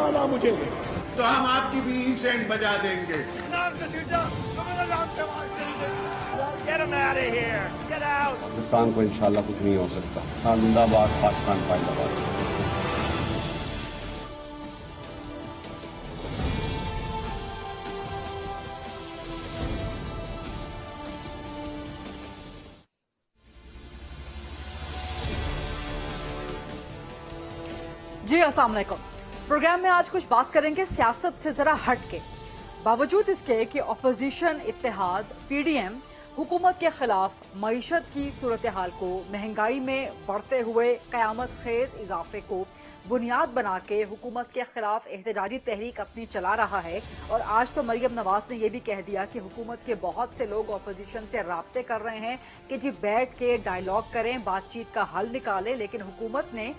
वाला मुझे दे तो हम आपकी भी इंसेंट बजा देंगे। पाकिस्तान को इंशाल्लाह कुछ नहीं हो सकता। पाकिस्तान जिंदाबाद, पाकिस्तान जिंदाबाद। जी अस्सलाम वालेकुम। प्रोग्राम में आज कुछ बात करेंगे सियासत से जरा हट के। बावजूद इसके कि अपोजिशन इत्तेहाद पीडीएम हुकूमत के खिलाफ मईशत की सूरत हाल को, महंगाई में बढ़ते हुए कयामत खेज इजाफे को बुनियाद बना के हुकूमत के खिलाफ एहतजाजी तहरीक अपनी चला रहा है। और आज तो मरियम नवाज ने यह भी कह दिया कि हुकूमत के बहुत से लोग अपोजिशन से राब्ते कर रहे हैं कि जी बैठ के डायलॉग करें, बातचीत का हल निकालें। लेकिन हुकूमत ने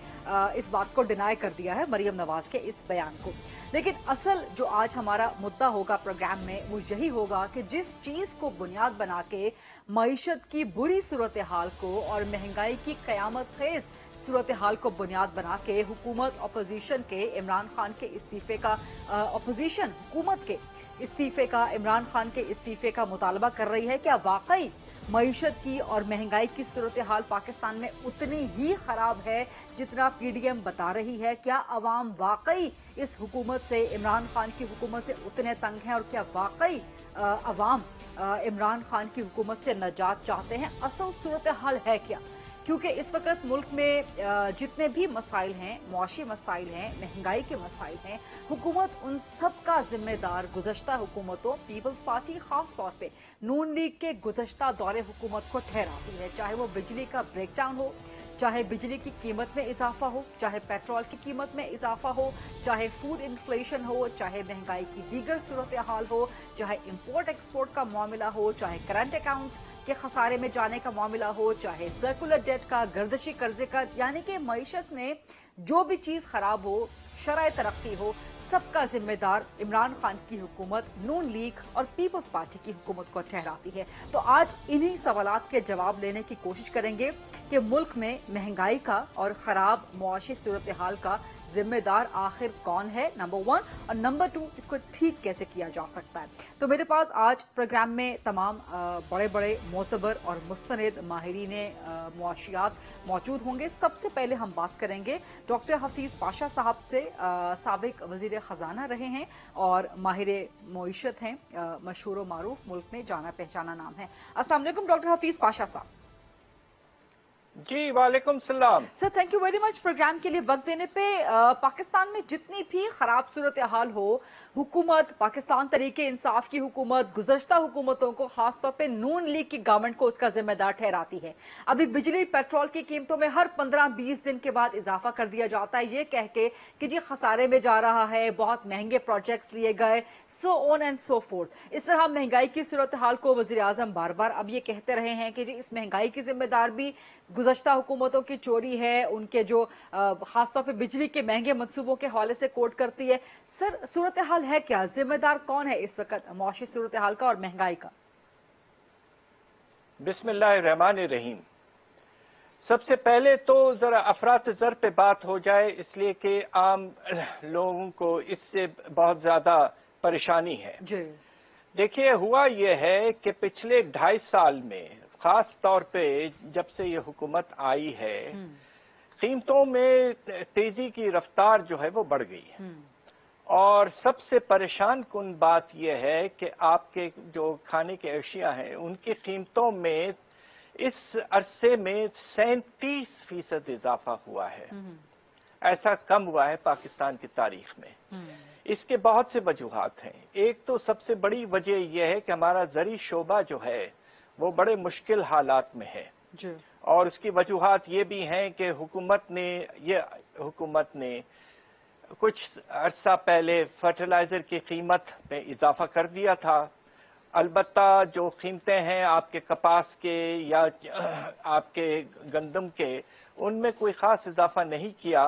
इस बात को डिनाई कर दिया है, मरियम नवाज के इस बयान को। लेकिन असल जो आज हमारा मुद्दा होगा प्रोग्राम में वो यही होगा कि जिस चीज को बुनियाद बना के मईशत की बुरी सूरत हाल को और महंगाई की कयामत खेज सूरत हाल को बुनियाद बना के हुकूमत अपोजिशन के इमरान खान के इस्तीफे का अपोजिशन हुकूमत के इस्तीफे का, इमरान खान के इस्तीफे का मुतालबा कर रही है। क्या वाकई मईशत की और महंगाई की सूरत हाल पाकिस्तान में उतनी ही खराब है जितना पीडीएम बता रही है? क्या अवाम वाकई इस हुकूमत से, इमरान खान की हुकूमत से उतने तंग हैं? और क्या वाकई अवाम इमरान खान की हुकूमत से नजात चाहते हैं? असल सूरत हाल है क्या? क्योंकि इस वक्त मुल्क में जितने भी मसाइल हैं, मुआशी मसाइल हैं, महंगाई के मसाइल हैं, हुकूमत उन सब का जिम्मेदार गुज़श्ता हुकूमतों, पीपल्स पार्टी खास तौर पे नून लीग के गुज़श्ता दौरे हुकूमत को ठहराती है। चाहे वो बिजली का ब्रेकडाउन हो, चाहे बिजली की कीमत में इजाफा हो, चाहे पेट्रोल की कीमत में इजाफा हो, चाहे फूड इन्फ्लेशन हो, चाहे महंगाई की दीगर सूरत हाल हो, चाहे इंपोर्ट एक्सपोर्ट का मामला हो, चाहे करंट अकाउंट के खसारे में जाने का मामला हो, चाहे सर्कुलर डेट का, गर्दशी कर्जे का। यानी कि मईशत ने जो भी चीज खराब हो, शराय तरक्की हो, सबका जिम्मेदार इमरान खान की हुकूमत, नून लीग और पीपल्स पार्टी की हुकूमत को ठहराती है। तो आज इन्हीं सवालात के जवाब लेने की कोशिश करेंगे कि मुल्क में महंगाई का और खराब मुआशी सूरत हाल का जिम्मेदार आखिर कौन है, नंबर 1, और नंबर 2 इसको ठीक कैसे किया जा सकता है। तो मेरे पास आज प्रोग्राम में तमाम बड़े बड़े मोतबर और मुस्तनद माहिरीन मुआशियात मौजूद होंगे। सबसे पहले हम बात करेंगे डॉक्टर हफीज पाशा साहब से, साबिक वजीर खजाना रहे हैं और माहिर मईशत हैं, मशहूर व मारूफ, मुल्क में जाना पहचाना नाम है। अस्सलाम वालेकुम डॉक्टर हफीज पाशा साहब। जी वालेकुम सलाम sir, thank you very much programme के लिए वक्त देने पे। पाकिस्तान में जितनी भी खराब सूरत हाल हो, हुकूमत, पाकिस्तान तरीके इंसाफ की हुकूमत गुज़श्ता हुकूमतों को, खासतौर पे नून लीग की गवर्नमेंट को उसका जिम्मेदार ठहराती है। अभी बिजली पेट्रोल की कीमतों में हर 15-20 दिन के बाद इजाफा कर दिया जाता है, ये कह के कि जी खसारे में जा रहा है, बहुत महंगे प्रोजेक्ट्स लिए गए, so on and so fourth. इस तरह महंगाई की सूरत हाल को वज़ीर आज़म बार बार अब ये कहते रहे हैं कि जी इस महंगाई की जिम्मेदार भी गुज़श्ता हुकूमतों की चोरी है, उनके जो खासतौर पे बिजली के महंगे मंसूबों के हवाले से कोट करती है। सर, सूरत हाल है क्या? जिम्मेदार कौन है इस वक्त मुआशी सूरत हाल का और महंगाई का? बिस्मिल्लाहिर्रहमानिर्रहीम। सबसे पहले तो जरा अफरात-ज़र पे बात हो जाए, इसलिए कि आम लोगों को इससे बहुत ज्यादा परेशानी है। जी देखिए, हुआ ये है कि पिछले 2.5 साल में, खास तौर पे जब से ये हुकूमत आई है, कीमतों में तेजी की रफ्तार जो है वो बढ़ गई है। और सबसे परेशान कुन बात यह है कि आपके जो खाने के अशिया हैं उनकी कीमतों में इस अरसे में 37% इजाफा हुआ है। ऐसा कम हुआ है पाकिस्तान की तारीख में। इसके बहुत से वजूहात हैं। एक तो सबसे बड़ी वजह यह है कि हमारा ज़री शोबा जो है वो बड़े मुश्किल हालात में है जी। और उसकी वजूहात ये भी हैं कि हुकूमत ने कुछ अर्सा पहले फर्टिलाइजर की कीमत में इजाफा कर दिया था। अलबत्ता जो कीमतें हैं आपके कपास के या आपके गंदम के, उनमें कोई खास इजाफा नहीं किया,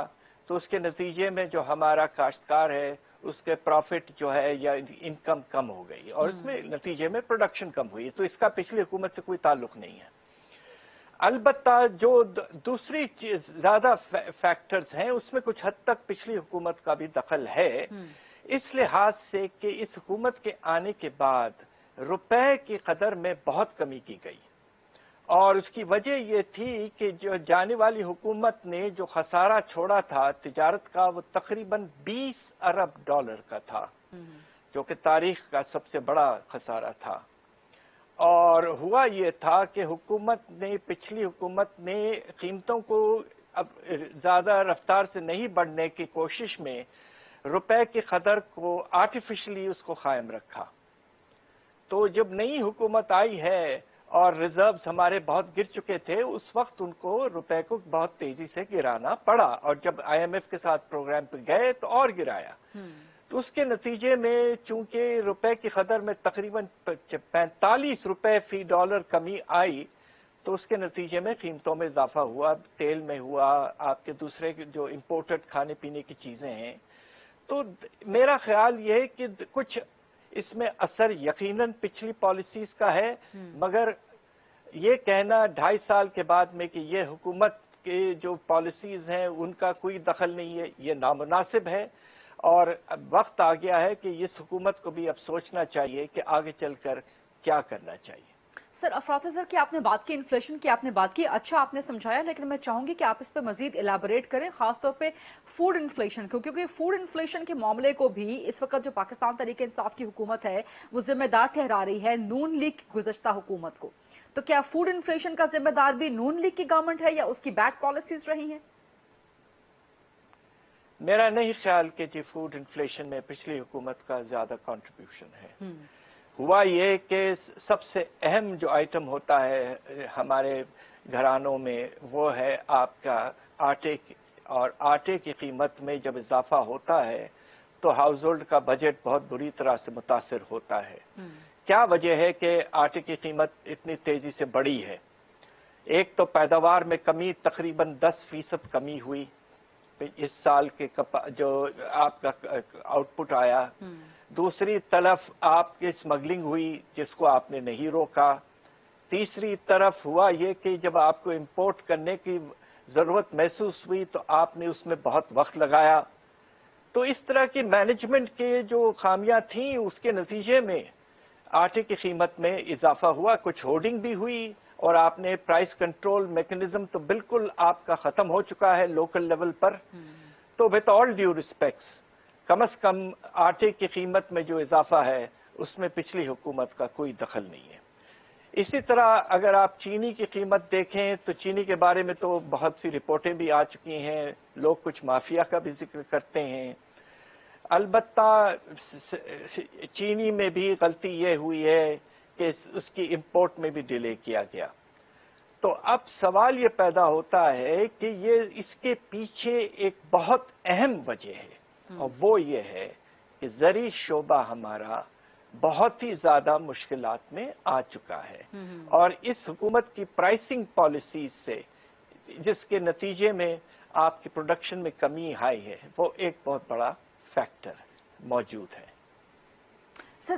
तो उसके नतीजे में जो हमारा काश्तकार है उसके प्रॉफिट जो है या इनकम कम हो गई और इसमें नतीजे में प्रोडक्शन कम हुई। तो इसका पिछली हुकूमत से कोई ताल्लुक नहीं है। البتہ جو دوسری چیز زیادہ فیکٹرز ہیں اس میں کچھ حد تک پچھلی حکومت کا بھی دخل ہے، اس لحاظ سے کہ اس حکومت کے آنے کے بعد روپے کی قدر میں بہت کمی کی گئی، اور اس کی وجہ یہ تھی کہ جو جانے والی حکومت نے جو خسارہ چھوڑا تھا تجارت کا وہ تقریباً 20 ارب ڈالر کا تھا، جو کہ تاریخ کا سب سے بڑا خسارہ تھا۔ اور ہوا یہ تھا کہ پچھلی حکومت نے قیمتوں کو اب زیادہ رفتار سے نہیں بڑھنے کی کوشش میں روپے کی قدر کو آرٹیفیشلی اس کو قائم رکھا۔ تو جب نئی حکومت آئی ہے اور ریزروز ہمارے بہت گر چکے تھے، اس وقت ان کو روپے کو بہت تیزی سے گرانا پڑا، اور جب آئی ایم ایف کے ساتھ پروگرام پہ گئے تو اور گرایا۔ تو اس کے نتیجے میں چونکہ روپے کی قدر میں تقریباً 45 روپے فی ڈالر کمی آئی، تو اس کے نتیجے میں قیمتوں میں اضافہ ہوا، تیل میں ہوا، آپ کے دوسرے جو امپورٹڈ کھانے پینے کی چیزیں ہیں۔ تو میرا خیال یہ ہے کہ کچھ اس میں اثر یقیناً پچھلی پالیسیز کا ہے، مگر یہ کہنا 2.5 سال کے بعد میں کہ یہ حکومت کے جو پالیسیز ہیں ان کا کوئی دخل نہیں ہے، یہ نامناسب ہے، اور اب وقت آ گیا ہے کہ اس حکومت کو بھی اب سوچنا چاہیے کہ آگے چل کر کیا کرنا چاہیے۔ سر، افراط زر کی آپ نے بات کی، انفلیشن کی آپ نے بات کی، اچھا آپ نے سمجھایا، لیکن میں چاہوں گی کہ آپ اس پہ مزید الیبوریٹ کریں، خاص طور پہ فوڈ انفلیشن کو، کیونکہ فوڈ انفلیشن کے معاملے کو بھی اس وقت جو پاکستان تحریک انصاف کی حکومت ہے وہ ذمہ دار ٹھہرا رہی ہے نون لیگ گزشتہ حکومت کو۔ تو کیا فوڈ انفلیشن کا ذمہ دار بھی نون لیگ کی گورنمنٹ ہے یا اس کی بیڈ پالیسیز رہی ہیں؟ میرا نہیں خیال کہ جی فوڈ انفلیشن میں پچھلی حکومت کا زیادہ کنٹریبیوشن ہے۔ ہوا یہ کہ سب سے اہم جو آئٹم ہوتا ہے ہمارے گھرانوں میں وہ ہے آپ کا آٹے کی، اور آٹے کی قیمت میں جب اضافہ ہوتا ہے تو ہاؤس ہولڈ کا بجٹ بہت بری طرح سے متاثر ہوتا ہے۔ کیا وجہ ہے کہ آٹے کی قیمت اتنی تیزی سے بڑھی ہے؟ ایک تو پیداوار میں کمی، تقریباً 10% کمی ہوئی اس سال کے جو آپ کا آؤٹ پٹ آیا۔ دوسری طرف آپ کی اسمگلنگ ہوئی جس کو آپ نے نہیں روکا۔ تیسری طرف ہوا یہ کہ جب آپ کو امپورٹ کرنے کی ضرورت محسوس ہوئی تو آپ نے اس میں بہت وقت لگایا۔ تو اس طرح کی مینجمنٹ کے جو خامیاں تھیں اس کے نتیجے میں آٹے کی قیمت میں اضافہ ہوا، کچھ ہورڈنگ بھی ہوئی، اور آپ نے پرائس کنٹرول میکنزم تو بالکل آپ کا ختم ہو چکا ہے لوکل لیول پر۔ تو وتھ آل ڈیو ریسپیکٹس، کم از کم آٹے کی قیمت میں جو اضافہ ہے اس میں پچھلی حکومت کا کوئی دخل نہیں ہے۔ اسی طرح اگر آپ چینی کی قیمت دیکھیں تو چینی کے بارے میں تو بہت سی رپورٹیں بھی آ چکی ہیں، لوگ کچھ مافیا کا بھی ذکر کرتے ہیں۔ البتہ چینی میں بھی غلطی یہ ہوئی ہے کہ اس کی امپورٹ میں بھی ڈیلے کیا گیا۔ تو اب سوال یہ پیدا ہوتا ہے کہ یہ اس کے پیچھے ایک بہت اہم وجہ ہے، اور وہ یہ ہے کہ زرعی شعبہ ہمارا بہت ہی زیادہ مشکلات میں آ چکا ہے، اور اس حکومت کی پرائسنگ پالیسیز سے جس کے نتیجے میں آپ کی پروڈکشن میں کمی آئی ہے، وہ ایک بہت بڑا فیکٹر موجود ہے۔ سر،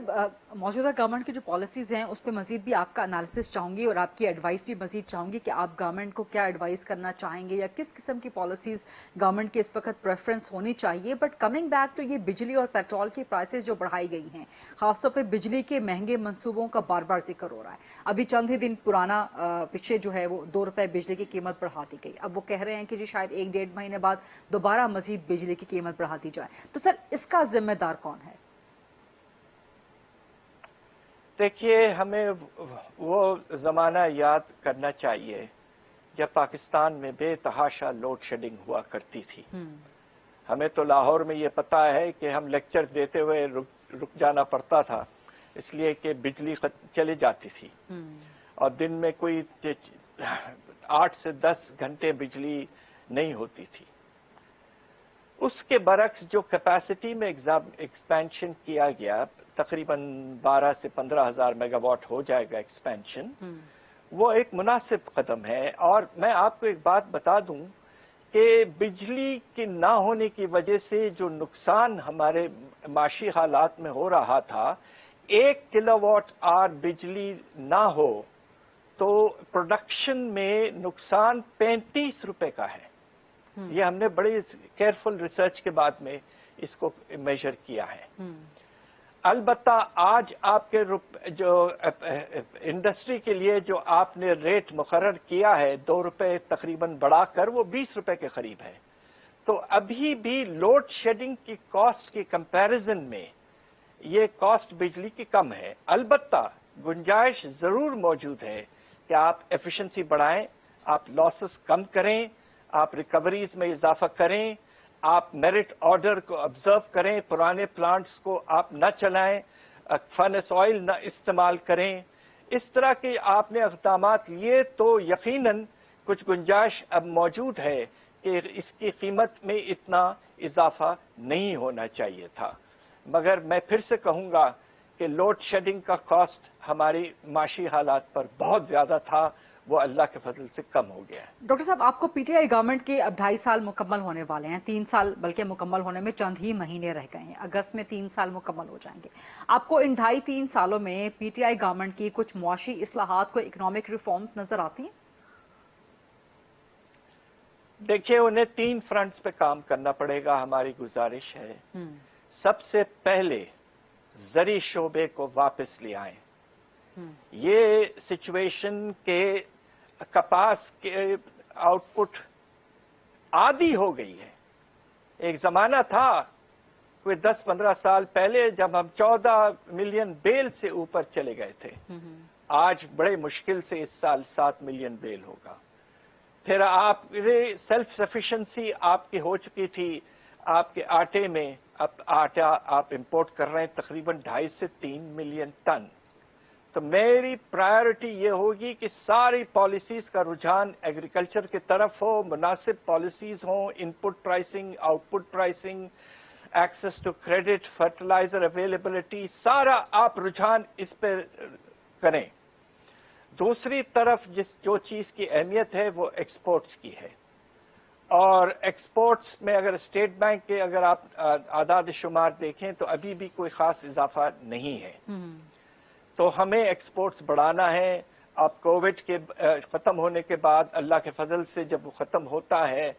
موجودہ گورنمنٹ کی جو پالیسیز ہیں اس پہ مزید بھی آپ کا انالیسس چاہوں گی، اور آپ کی ایڈوائس بھی مزید چاہوں گی کہ آپ گورنمنٹ کو کیا ایڈوائز کرنا چاہیں گے یا کس قسم کی پالیسیز گورنمنٹ کی اس وقت پریفرنس ہونی چاہیے۔ بٹ کمنگ بیک ٹو یہ بجلی اور پیٹرول کی پرائسز جو بڑھائی گئی ہیں، خاص طور پہ بجلی کے مہنگے منصوبوں کا بار بار ذکر ہو رہا ہے۔ ابھی چند ہی دن پرانا پیچھے جو ہے وہ 2 روپے بجلی کی قیمت بڑھا دی گئی، اب وہ کہہ رہے ہیں کہ جی شاید 1-1.5 مہینے بعد دوبارہ مزید بجلی کی قیمت بڑھا دی جائے۔ تو سر اس کا ذمہ دار کون ہے؟ دیکھیے، ہمیں وہ زمانہ یاد کرنا چاہیے جب پاکستان میں بے تحاشا لوڈ شیڈنگ ہوا کرتی تھی۔ ہمیں تو لاہور میں یہ پتا ہے کہ ہم لیکچر دیتے ہوئے رک جانا پڑتا تھا، اس لیے کہ بجلی چلی جاتی تھی، اور دن میں کوئی 8 سے 10 گھنٹے بجلی نہیں ہوتی تھی۔ اس کے برعکس جو کیپیسٹی میں ایکسپینشن کیا گیا، تقریباً 12 سے 15 ہزار میگا واٹ ہو جائے گا ایکسپینشن، وہ ایک مناسب قدم ہے۔ اور میں آپ کو ایک بات بتا دوں کہ بجلی کے نہ ہونے کی وجہ سے جو نقصان ہمارے معاشی حالات میں ہو رہا تھا، 1 کلو واٹ آور بجلی نہ ہو तो प्रोडक्शन में नुकसान 35 रुपए का है। ये हमने बड़ी केयरफुल रिसर्च के बाद में इसको मेजर किया है। अलबत्ता आज आपके जो इंडस्ट्री के लिए जो आपने रेट मुकर्रर किया है 2 रुपए तकरीबन बढ़ाकर, वो 20 रुपए के करीब है। तो अभी भी लोड शेडिंग की कॉस्ट की कंपैरिजन में ये कॉस्ट बिजली की कम है। अलबत्ता गुंजाइश जरूर मौजूद है कि आप एफिशिएंसी बढ़ाएं, आप लॉसेस कम करें, आप रिकवरीज में इजाफा करें, आप मेरिट ऑर्डर को ऑब्जर्व करें, पुराने प्लांट्स को आप न चलाएं, फर्नेस ऑयल न इस्तेमाल करें। इस तरह के आपने इक़दामात लिए तो यकीनन कुछ गुंजाइश अब मौजूद है कि इसकी कीमत में इतना इजाफा नहीं होना चाहिए था। मगर मैं फिर से कहूंगा कि लोड शेडिंग का कॉस्ट हमारी माशी हालात पर बहुत ज्यादा था, वो अल्लाह के फजल से कम हो गया है। डॉक्टर साहब, आपको पीटीआई गवर्नमेंट के अब 2.5 साल मुकम्मल होने वाले हैं, 3 साल बल्कि मुकम्मल होने में चंद ही महीने रह गए हैं। अगस्त में 3 साल मुकम्मल हो जाएंगे। आपको इन 2.5-3 सालों में पीटीआई गवर्नमेंट की कुछ मुआशी इस्लाहात को इकोनॉमिक रिफॉर्म्स नजर आती हैं? देखिए, उन्हें 3 फ्रंट्स पे काम करना पड़ेगा। हमारी गुजारिश है सबसे पहले ज़री शोबे को वापस ले आएं। ये सिचुएशन के कपास के आउटपुट आधी हो गई है। एक जमाना था कोई 10-15 साल पहले जब हम 14 मिलियन बेल से ऊपर चले गए थे। आज बड़े मुश्किल से इस साल 7 मिलियन बेल होगा। फिर आप सेल्फ सफिशिएंसी आपकी हो चुकी थी आपके आटे में। अब आटा आप इंपोर्ट कर रहे हैं तकरीबन 2.5 से 3 मिलियन टन। तो मेरी प्रायोरिटी ये होगी कि सारी पॉलिसीज का रुझान एग्रीकल्चर की तरफ हो, मुनासिब पॉलिसीज हो, input pricing, output pricing, access to credit, fertiliser availability, सारा आप रुझान इस पर करें। दूसरी तरफ जो चीज की अहमियत है वो एक्सपोर्ट्स की है, और एक्सपोर्ट्स में अगर स्टेट बैंक के अगर आप आदाद शुमार देखें तो अभी भी कोई खास इजाफा नहीं है। तो हमें एक्सपोर्ट्स बढ़ाना है। अब कोविड के खत्म होने के बाद अल्लाह के फजल से जब वो खत्म होता है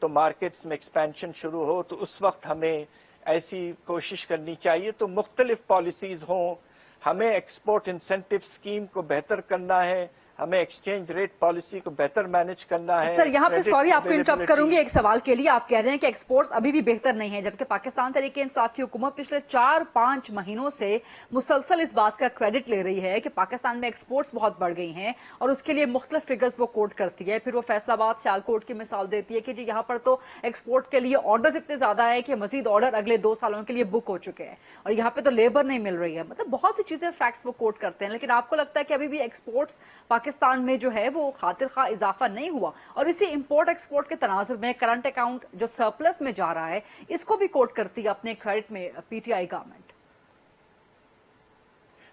तो मार्केट्स में एक्सपेंशन शुरू हो, तो उस वक्त हमें ऐसी कोशिश करनी चाहिए तो मुख्तलिफ पॉलिसीज हों। हमें एक्सपोर्ट इंसेंटिव स्कीम को बेहतर करना है, हमें एक्सचेंज रेट पॉलिसी को बेहतर मैनेज करना है। सर, यहाँ पे सॉरी आपको इंटरप्ट करूंगी एक सवाल के लिए। आप कह रहे हैं कि एक्सपोर्ट्स अभी भी बेहतर नहीं है, जबकि पाकिस्तान तहरीक इंसाफ की हुकूमत पिछले 4-5 महीनों से मुसलसल इस बात का क्रेडिट ले रही है कि पाकिस्तान में एक्सपोर्ट्स बहुत बढ़ गई हैं, और उसके लिए मुख्तलिफ फिगर्स वो कोट करती है। फिर वो फैसलाबाद सियालकोट की मिसाल देती है कि जी यहाँ पर तो एक्सपोर्ट के लिए ऑर्डर्स इतने ज्यादा है कि मजीद ऑर्डर अगले 2 सालों के लिए बुक हो चुके हैं, और यहाँ पे तो लेबर नहीं मिल रही है। मतलब बहुत सी चीजें, फैक्ट्स वो कोट करते हैं। लेकिन आपको लगता है कि अभी भी एक्सपोर्ट्स पाकिस्तान में जो है वो खातिर खा इजाफा नहीं हुआ, और इसी इंपोर्ट एक्सपोर्ट के तनाजुर में करंट अकाउंट जो सरप्लस में जा रहा है इसको भी कोट करती है अपने क्रेडिट में पीटीआई गवर्नमेंट?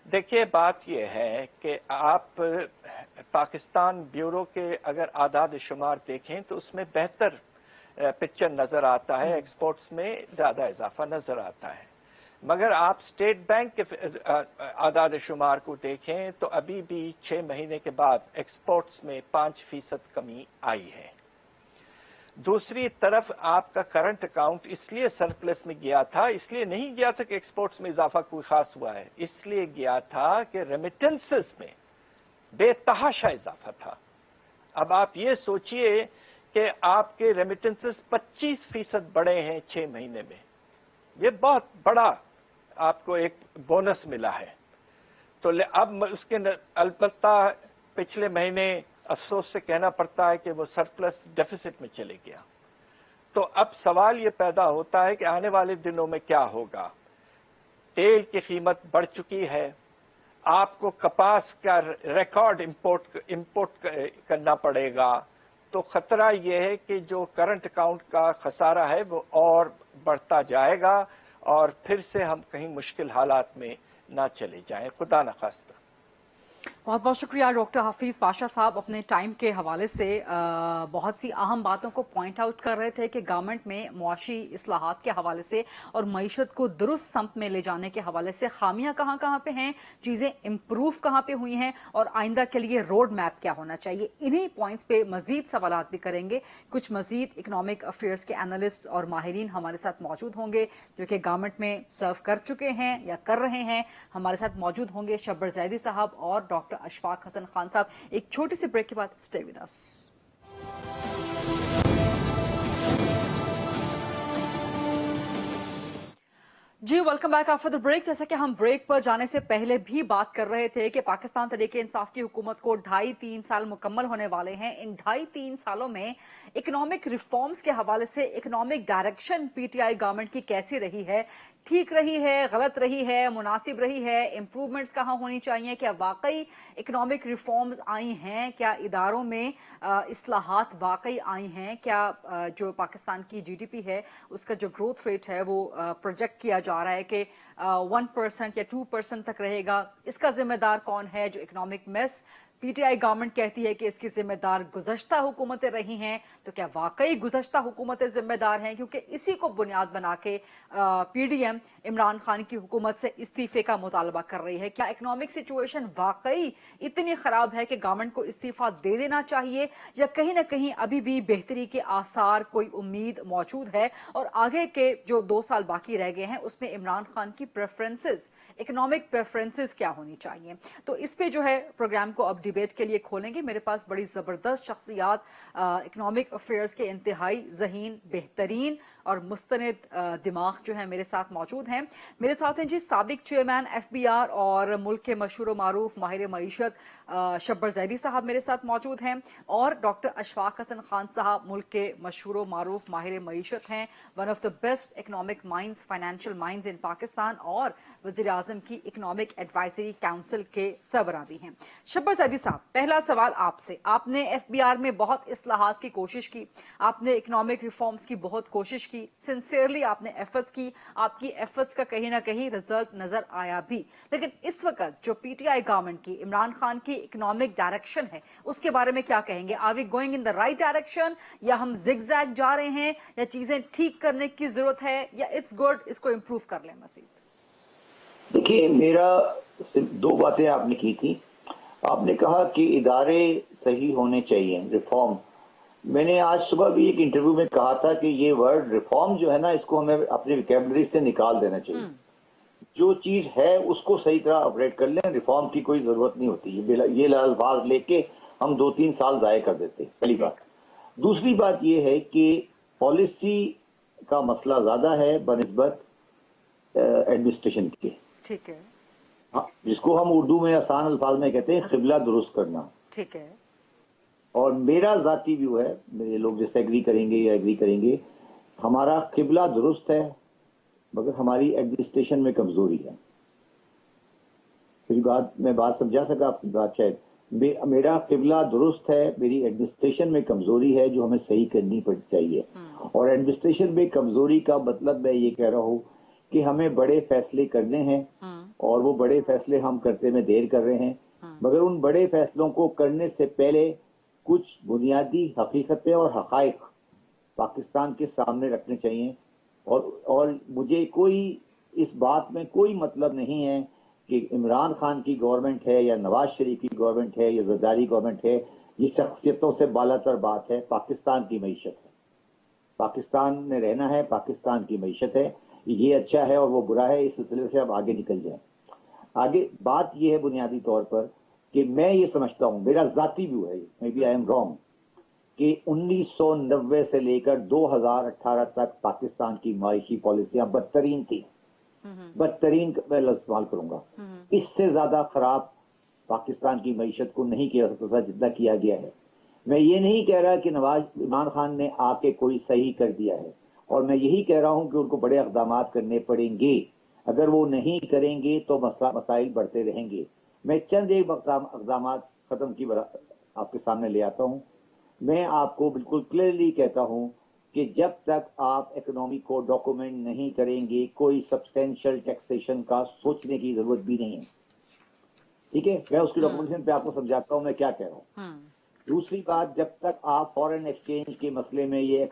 देखिए, बात यह है कि आप पाकिस्तान ब्यूरो के अगर आदाद शुमार देखें तो उसमें बेहतर पिक्चर नजर आता है, एक्सपोर्ट्स में ज्यादा इजाफा नजर आता है। मगर आप स्टेट बैंक के आदाद शुमार को देखें तो अभी भी 6 महीने के बाद एक्सपोर्ट्स में 5% कमी आई है। दूसरी तरफ आपका करंट अकाउंट इसलिए सरप्लस में गया था, इसलिए नहीं गया था कि एक्सपोर्ट्स में इजाफा कोई खास हुआ है, इसलिए गया था कि रेमिटेंसेस में बेतहाशा इजाफा था। अब आप ये सोचिए कि आपके रेमिटेंसेस 25% बढ़े हैं 6 महीने में। ये बहुत बड़ा आपको एक बोनस मिला है। तो अब उसके अलबत्ता पिछले महीने अफसोस से कहना पड़ता है कि वो सरप्लस डेफिसिट में चले गया। तो अब सवाल ये पैदा होता है कि आने वाले दिनों में क्या होगा। तेल की कीमत बढ़ चुकी है, आपको कपास का रिकॉर्ड इंपोर्ट करना पड़ेगा। तो खतरा यह है कि जो करंट अकाउंट का खसारा है वो और बढ़ता जाएगा, और फिर से हम कहीं मुश्किल हालात में ना चले जाएं, खुदा न खास्ता। बहुत बहुत शुक्रिया डॉक्टर हफीज पाशा साहब। अपने टाइम के हवाले से बहुत सी अहम बातों को पॉइंट आउट कर रहे थे कि गवर्नमेंट में मुआशी इस्लाहात के हवाले से और मईशत को दुरुस्त सम्त में ले जाने के हवाले से खामियां कहाँ कहाँ पे हैं, चीज़ें इम्प्रूव कहाँ पे हुई हैं और आइंदा के लिए रोड मैप क्या होना चाहिए। इन्हीं पॉइंट्स पे मजीद सवालात भी करेंगे। कुछ मजीद इकनॉमिक अफेयर्स के एनालिस्ट और माहिरीन हमारे साथ मौजूद होंगे जो कि गवर्नमेंट में सर्व कर चुके हैं या कर रहे हैं। हमारे साथ मौजूद होंगे शब्बर जैदी साहब और डॉक्टर अशफाक हसन खान साहब। एक छोटी सी ब्रेक के बाद स्टे विद अस। जी welcome back after the break. जैसा कि हम ब्रेक पर जाने से पहले भी बात कर रहे थे कि पाकिस्तान तहरीक इंसाफ की हुकूमत को 2.5-3 साल मुकम्मल होने वाले हैं। इन 2.5-3 सालों में इकोनॉमिक रिफॉर्म्स के हवाले से इकोनॉमिक डायरेक्शन पीटीआई गवर्नमेंट की कैसी रही है, ठीक रही है, गलत रही है, मुनासिब रही है, इंप्रूवमेंट्स कहाँ होनी चाहिए, क्या वाकई इकोनॉमिक रिफॉर्म्स आई हैं, क्या इदारों में इस्लाहात वाकई आई हैं, क्या जो पाकिस्तान की जीडीपी है उसका जो ग्रोथ रेट है वो प्रोजेक्ट किया जा रहा है कि 1% या 2% तक रहेगा, इसका जिम्मेदार कौन है। जो इकोनॉमिक मेस पीटीआई गवर्नमेंट कहती है कि इसकी जिम्मेदार गुज़श्ता हुकूमतें रही हैं, तो क्या वाकई गुज़श्ता हुकूमतें जिम्मेदार हैं, क्योंकि इसी को बुनियाद बना के पीडीएम इमरान खान की हुकूमत से इस्तीफे का मुतालबा कर रही है। क्या इकोनॉमिक सिचुएशन वाकई इतनी खराब है कि गवर्नमेंट को इस्तीफा दे देना चाहिए, या कहीं ना कहीं अभी भी बेहतरी के आसार, कोई उम्मीद मौजूद है और आगे के जो 2 साल बाकी रह गए हैं उसमें इमरान खान की प्रेफरेंसेस, इकोनॉमिक प्रेफरेंसेस क्या होनी चाहिए। तो इस पे जो है प्रोग्राम को अब डिबेट के लिए खोलेंगे। मेरे पास बड़ी जबरदस्त शख्सियात इकोनॉमिक अफेयर्स के इंतहाई ज़हीन, बेहतरीन और मुस्तनद दिमाग जो है मेरे साथ मौजूद हैं। मेरे साथ हैं जी साबिक चेयरमैन एफबीआर और मुल्क के मशहूर मारूफ माहिर मईशत शब्बर जैदी साहब मेरे साथ मौजूद हैं, और डॉक्टर अशफाक हसन खान साहब मुल्क के मशहूर मारूफ माहिर मईशत हैं, one of the best economic minds, financial minds in Pakistan, और वज़ीर आज़म की इकोनॉमिक एडवाइजरी काउंसिल के सरबराह भी हैं। शब्बर जैदी साहब, पहला सवाल आपसे। आपने एफबीआर में बहुत इस्लाहात की कोशिश की, आपने इकोनॉमिक रिफॉर्म्स की बहुत कोशिश की, सिंसियरली आपने एफर्ट्स की, आपकी एफर्ट्स का कहीं ना कहीं रिजल्ट नजर आया भी, लेकिन इस वक्त जो पीटीआई गवर्नमेंट की, इमरान खान की इकोनॉमिक डायरेक्शन है उसके बारे में क्या कहेंगे। Are we going in the right direction, या हम जिगजैग जा रहे हैं, या चीजें ठीक करने की जरूरत है, या इट्स गुड, इसको इंप्रूव कर लें मजीद। देखिए, मेरा सिर्फ 2 बातें आपने की थी। आपने कहा कि इदारे सही होने चाहिए, रिफॉर्म। मैंने आज सुबह भी एक इंटरव्यू में कहा था कि ये वर्ड रिफॉर्म जो है ना, इसको हमें अपनी वोकैबुलरी से निकाल देना चाहिए। जो चीज है उसको सही तरह ऑपरेट कर लें, रिफॉर्म की कोई जरूरत नहीं होती। ये अल्फाज लेके हम 2-3 साल जाया कर देते, पहली बात। दूसरी बात ये है कि पॉलिसी का मसला ज्यादा है बनिस्बत एडमिनिस्ट्रेशन के। ठीक है, हाँ, जिसको हम उर्दू में आसान अल्फाज में कहते हैं खिबला दुरुस्त करना। ठीक है। और मेरा जाती व्यू है, मेरे लोग जिससे एग्री करेंगे या एग्री करेंगे, हमारा किबला दुरुस्त है मगर हमारी एडमिनिस्ट्रेशन में कमजोरी है। मैं बात समझा सका आपकी बात शायद। मेरा किबला दुरुस्त है, मेरी एडमिनिस्ट्रेशन में कमजोरी है जो हमें सही करनी चाहिए। और एडमिनिस्ट्रेशन में कमजोरी का मतलब मैं ये कह रहा हूँ कि हमें बड़े फैसले करने हैं और वो बड़े फैसले हम करते में देर कर रहे हैं, मगर उन बड़े फैसलों को करने से पहले कुछ बुनियादी हकीकतें और हकाइक पाकिस्तान के सामने रखने चाहिए। और मुझे कोई इस बात में कोई मतलब नहीं है कि इमरान खान की गवर्नमेंट है या नवाज शरीफ की गवर्नमेंट है या जरदारी गवर्नमेंट है, ये शख्सियतों से बालातर बात है। पाकिस्तान की मईशत है, पाकिस्तान में रहना है, पाकिस्तान की मईशत है। ये अच्छा है और वो बुरा है, इस सिलसिले से अब आगे निकल जाए। आगे बात यह है बुनियादी तौर पर कि मैं ये समझता हूं, मेरा जाती व्यू है, maybe I am wrong, कि 1990 से लेकर 2018 तक पाकिस्तान की मायशी पॉलिसियां बदतरीन थी। बदतरीन मैं लफ्ज इस्तेमाल करूंगा। इससे ज्यादा खराब पाकिस्तान की मईशत को नहीं किया सकता था जितना किया गया है। मैं ये नहीं कह रहा कि इमरान खान ने आके कोई सही कर दिया है, और मैं यही कह रहा हूं कि उनको बड़े इक़दाम करने पड़ेंगे। अगर वो नहीं करेंगे तो मसाइल बढ़ते रहेंगे। मैं चंद एक इक़दाम खत्म की आपके सामने ले आता हूं। मैं आपको बिल्कुल क्लियरली कहता हूं कि जब तक आप इकोनॉमी को डॉक्यूमेंट नहीं करेंगे, कोई सब्सटेंशियल टैक्सेशन का सोचने की जरूरत भी नहीं है। ٹھیک ہے, میں اس کی ڈاکومنٹیشن پہ آپ کو سمجھاتا ہوں میں کیا کہہ رہا ہوں. دوسری بات, جب تک آپ فورن ایکسچینج کے مسئلے میں یہ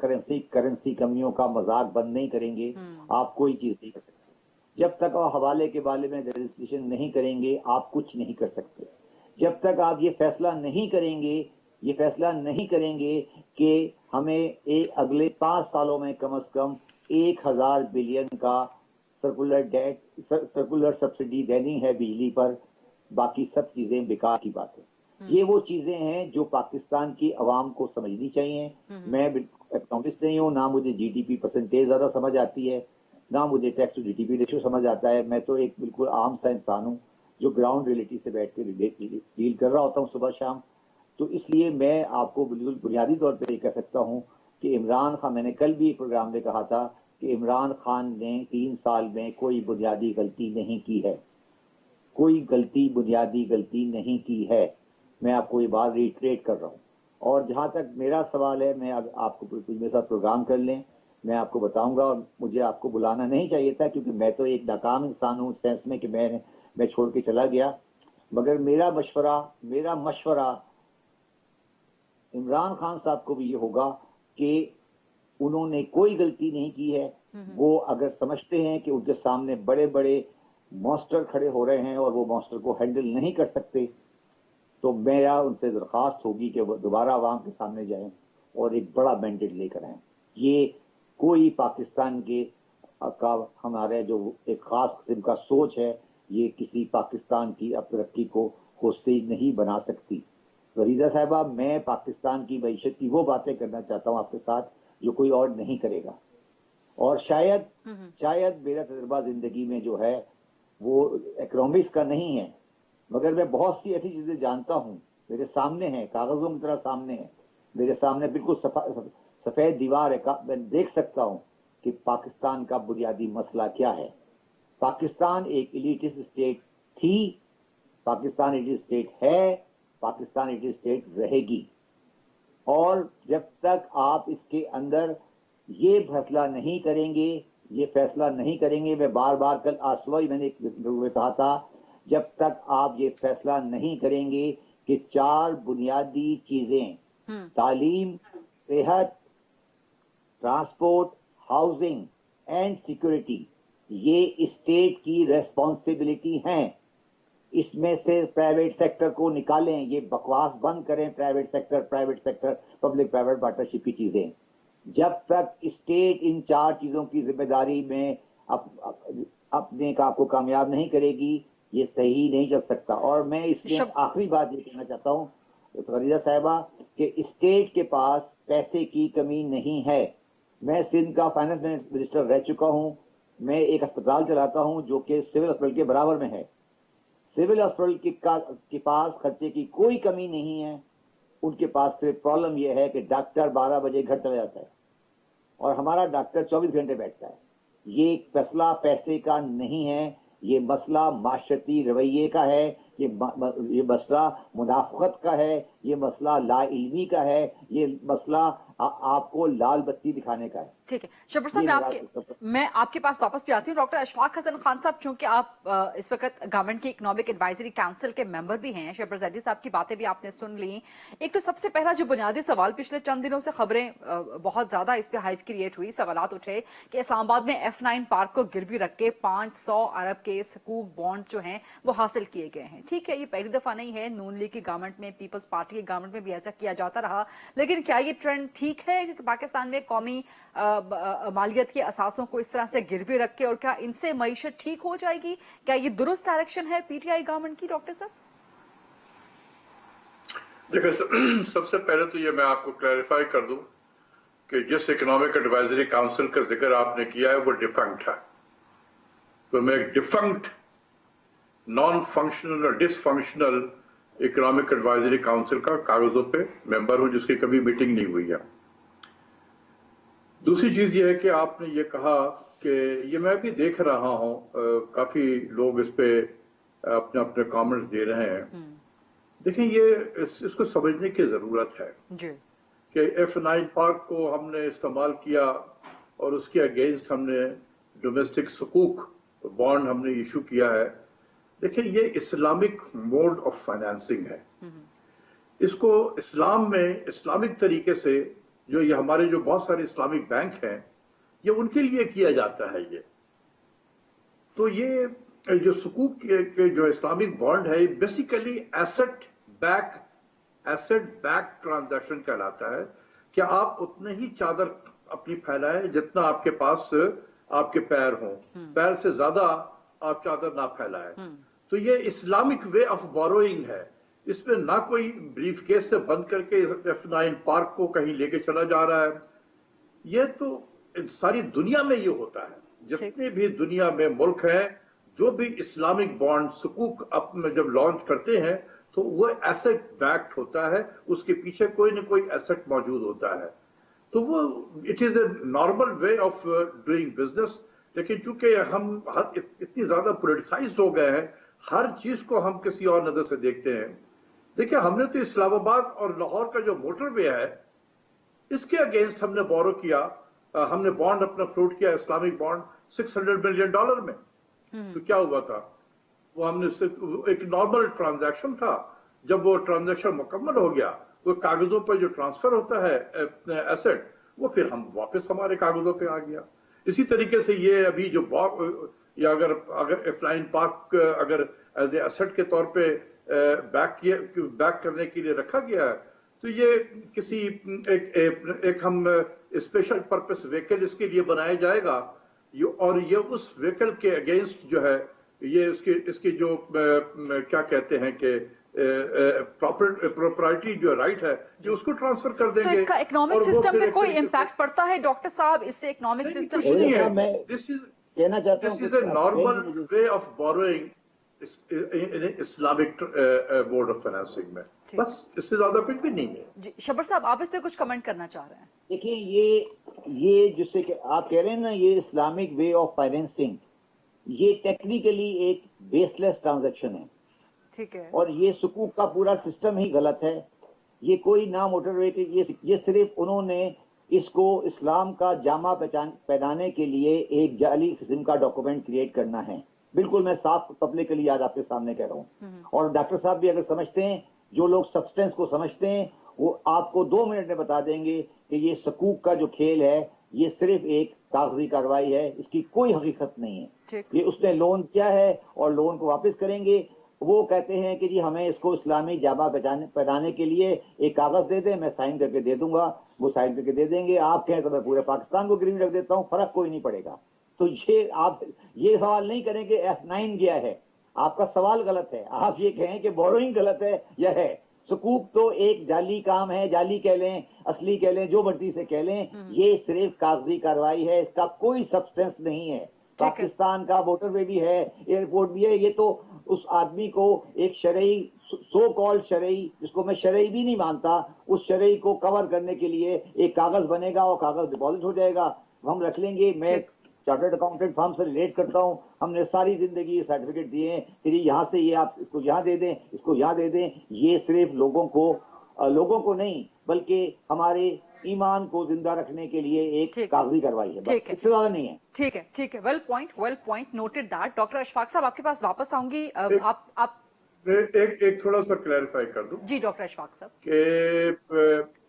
کرنسی کمیوں کا مذاق بند نہیں کریں گے, آپ کوئی چیز نہیں کر سکتے. جب تک آپ حوالے کے بارے میں رجسٹریشن نہیں کریں گے, آپ کچھ نہیں کر سکتے. جب تک آپ یہ فیصلہ نہیں کریں گے کہ ہمیں اگلے 5 سالوں میں کم از کم 1000 بلین کا سرکولر سبسڈی دینی ہے بجلی پر, باقی سب چیزیں بیکار کی بات ہے. یہ وہ چیزیں ہیں جو پاکستان کی عوام کو سمجھنی چاہیے. میں اکنامسٹ نہیں ہوں, نہ مجھے جی ڈی پی پرسنٹیج زیادہ سمجھ آتی ہے, نہ مجھے tax to G D P ratio سمجھ آتا ہے. میں تو ایک بالکل عام سا انسان ہوں جو گراؤنڈ ریئلٹی سے بیٹھ کے ڈیل کر رہا ہوتا ہوں صبح شام. تو اس لیے میں آپ کو بالکل بنیادی طور پہ یہ کہہ سکتا ہوں کہ عمران خان, میں نے کل بھی ایک پروگرام میں کہا تھا کہ عمران خان نے 3 سال میں کوئی بنیادی غلطی نہیں کی ہے, کوئی بنیادی غلطی نہیں کی ہے. میں آپ کو یہ بات ریٹریٹ کر رہا ہوں. اور جہاں تک میرا سوال ہے, میں آپ کو میرے ساتھ پروگرام کر لیں, میں آپ کو بتاؤں گا. مجھے آپ کو بلانا نہیں چاہیے تھا کیونکہ میں تو ایک ناکام انسان ہوں سینس میں کہ میں چھوڑ کے چلا گیا. مگر میرا مشورہ عمران خان صاحب کو بھی یہ ہوگا کہ انہوں نے کوئی غلطی نہیں کی ہے. وہ اگر سمجھتے ہیں کہ ان کے سامنے بڑے بڑے مانسٹر کھڑے ہو رہے ہیں اور وہ مانسٹر کو ہینڈل نہیں کر سکتے, تو میرا ان سے درخواست ہوگی کہ وہ دوبارہ عوام کے سامنے جائیں اور ایک بڑا مینڈیٹ لے کر آئیں. یہ کوئی پاکستان کے کا ہمارے جو ایک خاص قسم کا سوچ ہے, یہ کسی پاکستان کی اب ترقی کو ہوسٹیج نہیں بنا سکتی. غریزہ صاحبہ, میں پاکستان کی معیشت کی وہ باتیں کرنا چاہتا ہوں آپ کے ساتھ جو کوئی اور نہیں کرے گا. اور شاید میرا تجربہ زندگی میں جو ہے وہ اکنامکس کا نہیں ہے, مگر میں بہت سی ایسی چیزیں جانتا ہوں, میرے سامنے ہیں, کاغذوں کی طرح سامنے ہیں, میرے سامنے بالکل سفید دیوار ہے, میں دیکھ سکتا ہوں کہ پاکستان کا بنیادی مسئلہ کیا ہے. پاکستان ایک ایلیٹسٹ اسٹیٹ تھی, پاکستان ایلیٹسٹ اسٹیٹ ہے, پاکستان ایلیٹسٹ اسٹیٹ رہے گی. اور جب تک آپ اس کے اندر یہ فیصلہ نہیں کریں گے, میں بار بار کل آسوائی میں نے کہا تھا, جب تک آپ یہ فیصلہ نہیں کریں گے کہ 4 بنیادی چیزیں تعلیم, صحت, ٹرانسپورٹ, ہاؤسنگ اینڈ سیکورٹی یہ اسٹیٹ کی ریسپانسبلٹی ہیں, اس میں سے پرائیویٹ سیکٹر کو نکالیں, یہ بکواس بند کریں, private sector public private partnership کی چیزیں. جب تک اسٹیٹ ان 4 چیزوں کی ذمہ داری میں اپنے آپ کو کامیاب نہیں کرے گی, یہ صحیح نہیں چل سکتا. اور میں اس میں آخری بات یہ کہنا چاہتا ہوں غریزہ صاحبہ کہ اسٹیٹ کے پاس پیسے کی کمی نہیں ہے. میں سندھ کا فائنانس منسٹر رہ چکا ہوں, میں ایک اسپتال چلاتا ہوں جو کہ سول ہاسپٹل کے برابر میں ہے. سول ہاسپٹل کے پاس خرچے کی کوئی کمی نہیں ہے, ان کے پاس صرف پرابلم یہ ہے کہ ڈاکٹر 12 بجے گھر چلا جاتا ہے اور ہمارا ڈاکٹر 24 گھنٹے بیٹھتا ہے. یہ مسئلہ پیسے کا نہیں ہے, یہ مسئلہ معاشرتی رویے کا ہے, یہ مسئلہ منافقت کا ہے, یہ مسئلہ لا علمی کا ہے, یہ مسئلہ آپ کو لال بتی دکھانے کا ہے. ٹھیک ہے شبر صاحب, میں آپ کے پاس واپس بھی آتی ہوں. ڈاکٹر اشفاق حسن خان صاحب, چونکہ آپ اس وقت گورنمنٹ کی اکنامک ایڈوائزری کاؤنسل کے ممبر بھی ہیں, شبر زیدی صاحب کی باتیں بھی آپ نے سن لی. ایک تو سب سے پہلا جو بنیادی سوال, پچھلے چند دنوں سے خبریں بہت زیادہ اس پہ ہائپ کریٹ ہوئی, سوالات اٹھے کہ اسلام آباد میں F9 پارک کو گروی رکھ کے 500 ارب کے سکوک بانڈ جو ہیں وہ حاصل کیے گئے ہیں. ٹھیک ہے, یہ پہلی دفعہ نہیں ہے, نون لیگ کی گورنمنٹ میں, پیپلز پارٹی کی گورنمنٹ میں بھی ایسا کیا جاتا رہا. لیکن کیا یہ ٹرینڈ ٹھیک ہے کہ پاکستان میں قومی مالیت کے اساسوں کو اس طرح سے گروی رکھ کے, اور کیا ان سے معیشت ٹھیک ہو جائے گی؟ کیا یہ درست ڈائریکشن ہے پی ٹی آئی گورنمنٹ کی ڈاکٹر صاحب؟ دیکھیں, سب سے پہلے تو یہ میں آپ کو کلیریفائی کر دوں کہ جس اکنامک ایڈوائزری کاؤنسل کا ذکر آپ نے کیا ہے وہ ڈیفنکٹ ہے. تو میں ایک ڈیفنکٹ, نان فنکشنل اور ڈس فنکشنل اکنامک ایڈوائزری کاؤنسل کا کاغذوں پہ ممبر ہوں جس کی کبھی میٹنگ نہیں ہوئی ہے. دوسری چیز یہ ہے کہ آپ نے یہ کہا کہ یہ میں بھی دیکھ رہا ہوں, کافی لوگ اس پہ اپنے اپنے کامنٹس دے رہے ہیں. دیکھیں, یہ اس کو سمجھنے کی ضرورت ہے کہ F9 پارک کو ہم نے استعمال کیا اور اس کے اگینسٹ ہم نے ڈومیسٹک سکوک بانڈ ہم نے ایشو کیا ہے. देखिए ये इस्लामिक मोड ऑफ फाइनेंसिंग है। इसको इस्लाम में इस्लामिक तरीके से जो ये हमारे जो बहुत सारे इस्लामिक बैंक हैं ये उनके लिए किया जाता है। ये तो ये जो सुकूक के जो इस्लामिक बॉन्ड है बेसिकली एसेट बैक ट्रांजैक्शन कहलाता है कि आप उतने ही चादर अपनी फैलाएं जितना आपके पास आपके पैर हों, पैर से ज्यादा आप चादर ना फैलाएं। तो ये इस्लामिक वे ऑफ बोरोइंग है। इसमें ना कोई ब्रीफ केस से बंद करके F9 पार्क को कहीं लेके चला जा रहा है। ये तो सारी दुनिया में ये होता है। जितने भी दुनिया में मुल्क हैं जो भी इस्लामिक बॉन्ड सुकूक जब लॉन्च करते हैं तो वो एसेट बैक्ड होता है, उसके पीछे कोई ना कोई एसेट मौजूद होता है। तो वो it is a normal way of doing business. लेकिन चूंकि हम इतनी ज्यादा पोलिटिसाइज्ड हो गए हैं, हर चीज को हम किसी और नजर से देखते हैं। देखिए हमने तो इस्लामाबाद और लाहौर का जो मोटरवे है इसके अगेंस्ट हमने बोरो किया, हमने बॉन्ड अपना फ्लोट किया, इस्लामिक बॉन्ड $600 मिलियन में। तो क्या हुआ था, वो हमने एक नॉर्मल ट्रांजैक्शन था। जब वो ट्रांजैक्शन मुकम्मल हो गया, वो कागजों पर जो ट्रांसफर होता है एसेट, वो फिर हम वापस हमारे कागजों पे आ गया। इसी तरीके से ये अभी जो या अगर F9 पार्क अगर एज ए एसेट के तौर पे बैक करने के लिए रखा गया है, तो ये किसी एक हम स्पेशल पर्पस व्हीकल इसके लिए बनाया जाएगा और ये उस व्हीकल के अगेंस्ट जो है ये इसके जो क्या कहते हैं कि प्रॉपर्टी जो राइट है ये उसको ट्रांसफर कर देंगे। तो इसका इकोनॉमिक सिस्टम पे कोई इम्पैक्ट पड़ता है डॉक्टर साहब? इससे इकोनॉमिक सिस्टम कहना चाहता हूं this is a normal way of borrowing Islamic board of financing में, बस इससे ज्यादा कुछ भी नहीं है। जी शब्बर साहब, आप इस पे कुछ कमेंट करना चाह रहे हैं? देखिए ये जिससे कि आप कह रहे हैं ना, ये इस्लामिक वे ऑफ फाइनेंसिंग, ये टेक्निकली एक बेसलेस ट्रांजैक्शन है। ठीक है। और ये सुकूक का पूरा सिस्टम ही गलत है। ये कोई ना मोटरवे के ये सिर्फ उन्होंने इसको इस्लाम का जामा पहनाने के लिए एक जाली किस्म का डॉक्यूमेंट क्रिएट करना है। बिल्कुल मैं साफ पब्लिकली आज आपके सामने कह रहा हूँ। और डॉक्टर साहब भी अगर समझते हैं, जो लोग सब्सटेंस को समझते हैं, वो आपको 2 मिनट में बता देंगे कि ये सकूक का जो खेल है ये सिर्फ एक कागजी कार्रवाई है, इसकी कोई हकीकत नहीं है। ये उसने लोन दिया है और लोन को वापस करेंगे। वो कहते हैं कि जी हमें इसको इस्लामी जामा पहनाने के लिए एक कागज दे दें, मैं साइन करके दे दूंगा। वो साइन करके दे देंगे। आप कहें तो मैं पूरे पाकिस्तान को गिरवी रख देता हूँ, फर्क कोई नहीं पड़ेगा। तो ये आप ये सवाल नहीं करें कि F9 गया है, आपका सवाल गलत है। आप ये कहें कि बोरोइंग गलत है या है। सुकूक तो एक जाली काम है, जाली कह लें, असली कह लें, जो मर्जी से कह लें, ये सिर्फ कागजी कार्रवाई है, इसका कोई सब्सटेंस नहीं है। पाकिस्तान का मोटरवे भी है, एयरपोर्ट भी है। ये तो उस आदमी को एक शरई सो कॉल्ड शरई, जिसको मैं शरई भी नहीं मानता, उस शरई को कवर करने के लिए एक कागज बनेगा और कागज डिपॉजिट हो जाएगा, हम रख लेंगे। मैं चार्टर्ड अकाउंटेंट फर्म से रिलेट करता हूं, हमने सारी जिंदगी ये सर्टिफिकेट दिए हैं कि यहाँ से ये आप इसको यहाँ दे दें, इसको यहाँ दे दें। ये सिर्फ लोगों को नहीं बल्कि हमारे ईमान को जिंदा रखने के लिए एक कागजी कार्रवाई है, बस इससे ज्यादा नहीं है। ठीक है। Well point noted that. Doctor Ashfaq साहब आपके पास वापस आऊंगी। आप एक थोड़ा सा क्लैरिफाई कर दूं। जी डॉक्टर अशफाक साहब, कि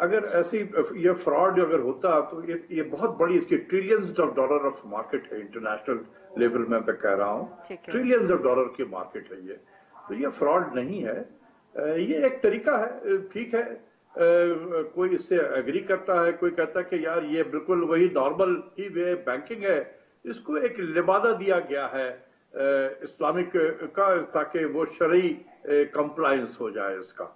अगर ऐसी ये फ्रॉड अगर होता तो ये बहुत बड़ी, इसकी trillions of dollar of market है इंटरनेशनल लेवल में, मैं कह रहा हूँ ट्रिलियंस ऑफ डॉलर की मार्केट है ये। तो ये फ्रॉड नहीं है, ये एक तरीका है, ठीक है। कोई इससे एग्री करता है, कोई कहता है कि यार ये बिल्कुल वही नॉर्मल ही वे बैंकिंग है। इसको एक लिबादा दिया गया है इस्लामिक का, ताकि वो शरई कंप्लायंस हो जाए इसका।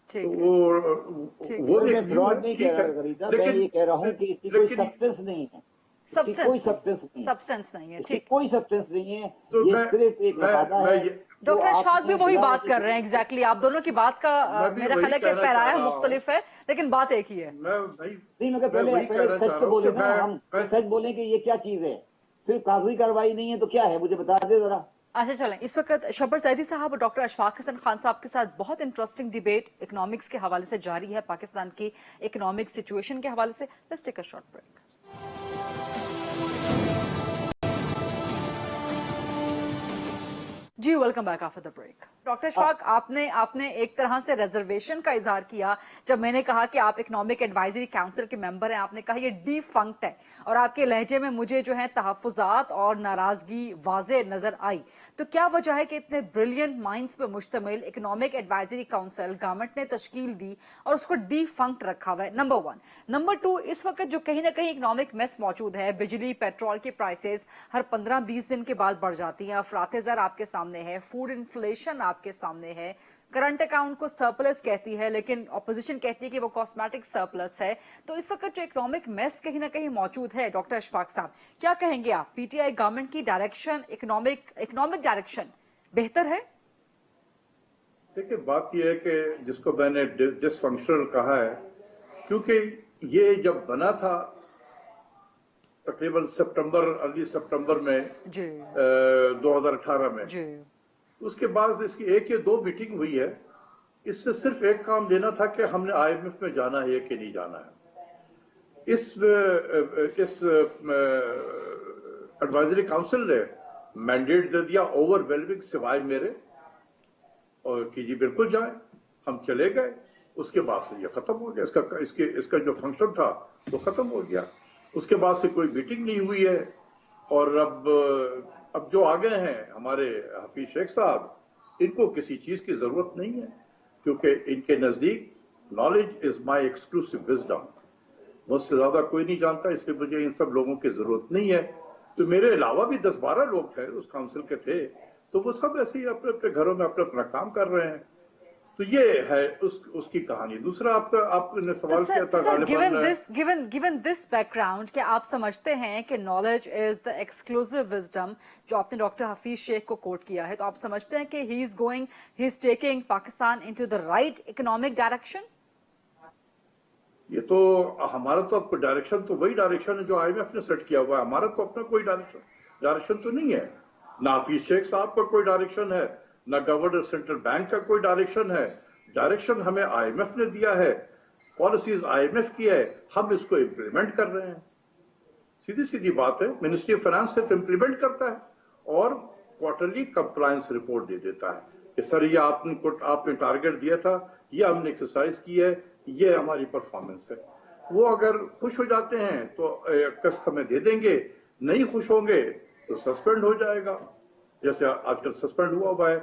तो वो मैं फ्रॉड नहीं कह रहा गरीदा, मैं ये कह रहा हूँ कि इसकी कोई सब्सटेंस नहीं है, कोई सब्सटेंस नहीं है, ठीक, कोई सब्सटेंस नहीं है। ये सिर्फ एक लिबादा है। डॉक्टर अशफाक भी वही बात कर रहे हैं एग्जैक्टली। आप दोनों की बात का मेरा ख्याल है कि पैराया मुख्तलिफ है, लेकिन बात एक ही है। नहीं, मगर पहले सच तो बोले ना, हम सच बोले कि ये क्या चीज है। सिर्फ कागजी कार्रवाई नहीं है तो क्या है, मुझे बता दे जरा। अच्छा चलें, इस वक्त शब्बर जैदी साहब और डॉक्टर अशफाक हसन खान साहब के साथ बहुत इंटरेस्टिंग डिबेट इकोनॉमिक्स के हवाले से जारी है, पाकिस्तान की इकोनॉमिक सिचुएशन के हवाले से। Let's take a short break. जी, welcome back after the break. Doctor Ishfaq, आपने एक तरह से रिजर्वेशन का इजहार किया जब मैंने कहा कि आप इकोनॉमिक एडवाइजरी काउंसिल के मेंबर हैं। आपने कहा ये डिफंक्ट है, और आपके लहजे में मुझे जो है तहफ्फुजात और नाराजगी वाज़े नजर आई। तो क्या वजह है कि इतने ब्रिलियंट माइंड्स पे मुश्तमिल इकोनॉमिक एडवाइजरी काउंसिल गवर्नमेंट ने तश्कील दी और उसको डिफंक्ट रखा हुआ है? नंबर 1। नंबर 2, इस वक्त जो कहीं ना कहीं इकोनॉमिक मेस मौजूद है, बिजली पेट्रोल की प्राइसेस हर 15-20 दिन के बाद बढ़ जाती हैं, अफराते ज़र आपके सामने है, फूड इन्फ्लेशन आपके सामने है, करंट अकाउंट को सरप्लस कहती है लेकिन ऑपोजिशन कहती है कि वो कॉस्मेटिक सरप्लस है। तो इस वक्त जो इकोनॉमिक मेस कहीं ना कहीं मौजूद है, डॉक्टर इशफाक साहब क्या कहेंगे आप? पीटीआई गवर्नमेंट की डायरेक्शन, इकोनॉमिक डायरेक्शन बेहतर है? देखिए, बात यह है कि जिसको मैंने डिसफंक्शनल कहा है, क्योंकि ये जब बना था तकरीबन अर्ली सितंबर में जी 2018 में जी, उसके बाद इसकी 1 या 2 मीटिंग हुई है। इससे सिर्फ एक काम लेना था कि हमने IMF में जाना है कि नहीं जाना है। इस एडवाइजरी काउंसिल ने मैंडेट दे दिया ओवरवेलमिंग सिवाय मेरे, और कि जी बिल्कुल जाए। हम चले गए, उसके बाद से ये खत्म हो गया। इसका जो फंक्शन था वो खत्म हो गया। उसके बाद से कोई मीटिंग नहीं हुई है। और अब जो आ गए हैं हमारे हफीज शेख साहब, इनको किसी चीज की जरूरत नहीं है, क्योंकि इनके नजदीक knowledge is my exclusive wisdom. मुझसे ज्यादा कोई नहीं जानता, इसलिए मुझे इन सब लोगों की जरूरत नहीं है। तो मेरे अलावा भी 10-12 लोग थे उस काउंसिल के थे, तो वो सब ऐसे ही अपने अपने घरों में अपना काम कर रहे हैं। तो ये है उसकी कहानी। दूसरा आपने सवाल किया था गिवन दिस बैकग्राउंड, क्या आप समझते हैं कि knowledge is the exclusive wisdom, जो आपने डॉक्टर हफीज शेख को कोट किया है, तो आप समझते हैं कि he is taking Pakistan into the right economic direction? ये तो हमारा तो आपको डायरेक्शन तो वही डायरेक्शन है जो IMF ने सेट किया हुआ है। हमारा तो अपना कोई डायरेक्शन तो नहीं है। ना हफीज शेख साहब का कोई डायरेक्शन है, ना गवर्नर सेंट्रल बैंक का कोई डायरेक्शन है। डायरेक्शन हमें IMF ने दिया है, पॉलिसीज IMF की है, हम इसको इम्प्लीमेंट कर रहे हैं। सीधी सीधी बात है। मिनिस्ट्री ऑफ फाइनेंस सिर्फ इम्प्लीमेंट करता है और क्वार्टरली कंप्लायंस रिपोर्ट दे देता है कि सर ये आपने टारगेट दिया था, ये हमने एक्सरसाइज की है, ये हमारी परफॉर्मेंस है। वो अगर खुश हो जाते हैं तो कष्ट हमें दे देंगे, नहीं खुश होंगे तो सस्पेंड हो जाएगा, जैसे आजकल सस्पेंड हुआ है।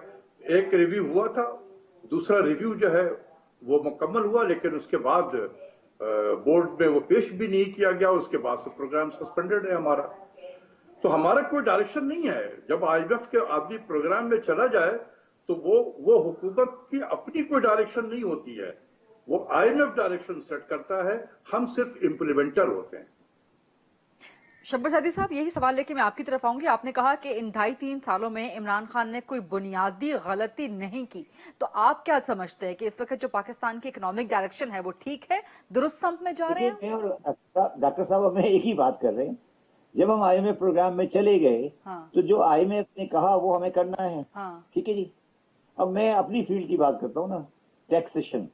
एक रिव्यू हुआ था, दूसरा रिव्यू जो है वो मुकम्मल हुआ, लेकिन उसके बाद बोर्ड में वो पेश भी नहीं किया गया। उसके बाद से प्रोग्राम सस्पेंडेड है हमारा। तो हमारा कोई डायरेक्शन नहीं है। जब IMF के आदमी प्रोग्राम में चला जाए तो वो हुकूमत की अपनी कोई डायरेक्शन नहीं होती है, वो IMF डायरेक्शन सेट करता है, हम सिर्फ इम्प्लीमेंटर होते हैं। शब्बर सादी साहब, यही सवाल लेके मैं आपकी तरफ आऊंगी। आपने कहा कि इन 2.5-3 सालों में इमरान खान ने कोई बुनियादी गलती नहीं की, तो आप क्या समझते हैं कि इस वक्त जो पाकिस्तान की इकोनॉमिक डायरेक्शन है वो ठीक है, दुरुस्त सम्त में जा रहे हैं? डॉक्टर साहब हमें एक ही बात कर रहे हैं। जब हम IMF प्रोग्राम में चले गए, हाँ। तो जो IMF ने कहा वो हमें करना है। हाँ। ठीक है जी। अब मैं अपनी फील्ड की बात करता हूँ ना, टैक्सेशन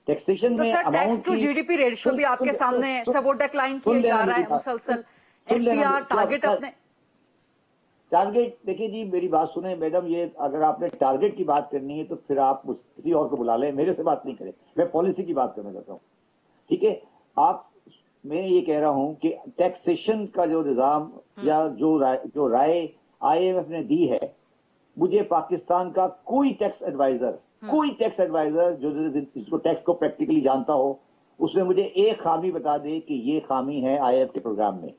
तो में sir tax to GDP ratio भी आपके सामने वो डिक्लाइन किया जा रहा है मुसलसल। FPR टारगेट अपने टारगेट देखिए जी, मेरी बात सुने मैडम, ये अगर आपने टारगेट की बात करनी है तो फिर आप किसी और को बुला लें, मेरे से बात नहीं करें। मैं पॉलिसी की बात करना चाहता हूँ। ठीक है, मैं ये कह रहा हूँ कि टैक्सेशन का जो निजाम या जो राय IMF ने दी है, मुझे पाकिस्तान का कोई टैक्स एडवाइजर जो जिसको टैक्स को प्रैक्टिकली जानता हो, उसने मुझे एक खामी बता दे कि ये खामी है IMF के प्रोग्राम में।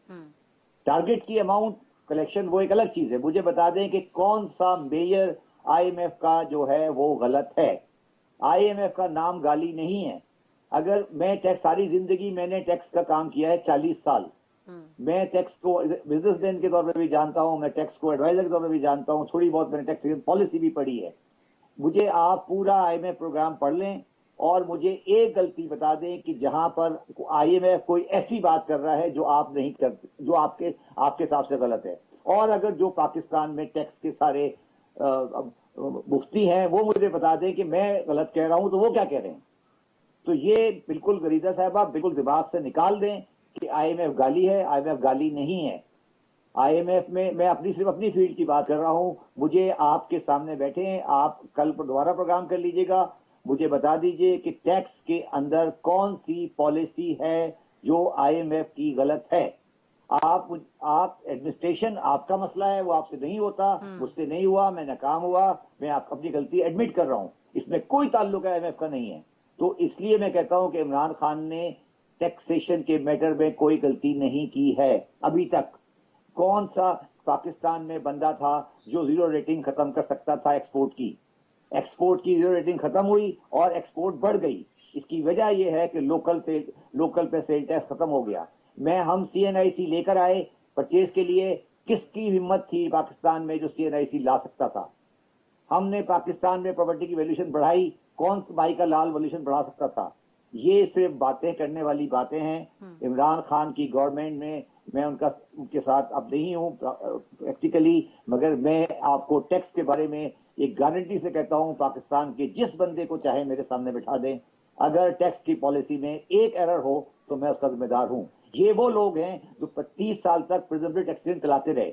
टारगेट की अमाउंट कलेक्शन वो एक अलग चीज है, मुझे बता दें कि कौन सा मेजर IMF का जो है वो गलत है। IMF का नाम गाली नहीं है। अगर मैं टैक्स, सारी जिंदगी मैंने टैक्स का काम किया है, 40 साल। मैं टैक्स को बिजनेसमैन के तौर पर भी जानता हूं, मैं टैक्स को एडवाइजर के तौर पर भी जानता हूं, थोड़ी बहुत मैंने टैक्स पॉलिसी भी पढ़ी है। मुझे आप पूरा IMF प्रोग्राम पढ़ लें और मुझे एक गलती बता दें कि जहां पर IMF कोई ऐसी बात कर रहा है जो आप नहीं करते, जो आपके हिसाब से गलत है। और अगर जो पाकिस्तान में टैक्स के सारे मुफ्ती हैं वो मुझे बता दें कि मैं गलत कह रहा हूं, तो वो क्या कह रहे हैं। तो ये बिल्कुल गरीदा साहब आप बिल्कुल दिमाग से निकाल दें कि IMF गाली है, IMF गाली नहीं है। IMF میں میں صرف اپنی فیلڈ کی بات کر رہا ہوں. مجھے آپ کے سامنے بیٹھے ہیں, آپ کل دوبارہ پروگرام کر لیجئے گا, مجھے بتا دیجئے کہ ٹیکس کے اندر کون سی پالیسی ہے جو IMF کی غلط ہے. آپ ایڈمنسٹریشن آپ کا مسئلہ ہے, وہ آپ سے نہیں ہوتا, مجھ سے نہیں ہوا, میں ناکام ہوا, میں آپ اپنی غلطی ایڈمٹ کر رہا ہوں, اس میں کوئی تعلق IMF کا نہیں ہے. تو اس لیے میں کہتا ہوں کہ عمران خان نے ٹیکسیشن کے میٹر میں کوئی غلطی نہیں کی ہے ابھی تک. کون سا پاکستان میں بندہ تھا جو زیرو ریٹنگ ختم کر سکتا تھا ایکسپورٹ کی؟ ایکسپورٹ کی زیرو ریٹنگ ختم ہوئی اور ایکسپورٹ بڑھ گئی. اس کی وجہ یہ ہے کہ لوکل پہ سیل ٹیکس ختم ہو گیا. ہم CNIC لے کر آئے پرچیز کے لیے, کس کی ہمت تھی پاکستان میں جو CNIC لا سکتا تھا؟ ہم نے پاکستان میں پراپرٹی کی ویلیوشن بڑھائی, کون سی بھائی کا لال ویلیوشن بڑھا سکتا تھا؟ یہ صرف باتیں کرنے والی باتیں ہیں. عمران خان کی گورنمنٹ میں ان کے ساتھ اب نہیں ہوں پریکٹیکلی, مگر میں آپ کو ٹیکس کے بارے میں ایک گارنٹی سے کہتا ہوں, پاکستان کے جس بندے کو چاہے میرے سامنے بٹھا دیں, اگر ٹیکس کی پالیسی میں ایک ایرر ہو تو میں اس کا ذمہ دار ہوں. یہ وہ لوگ ہیں جو 25 سال تک پریزمپٹیو ٹیکسیشن چلاتے رہے.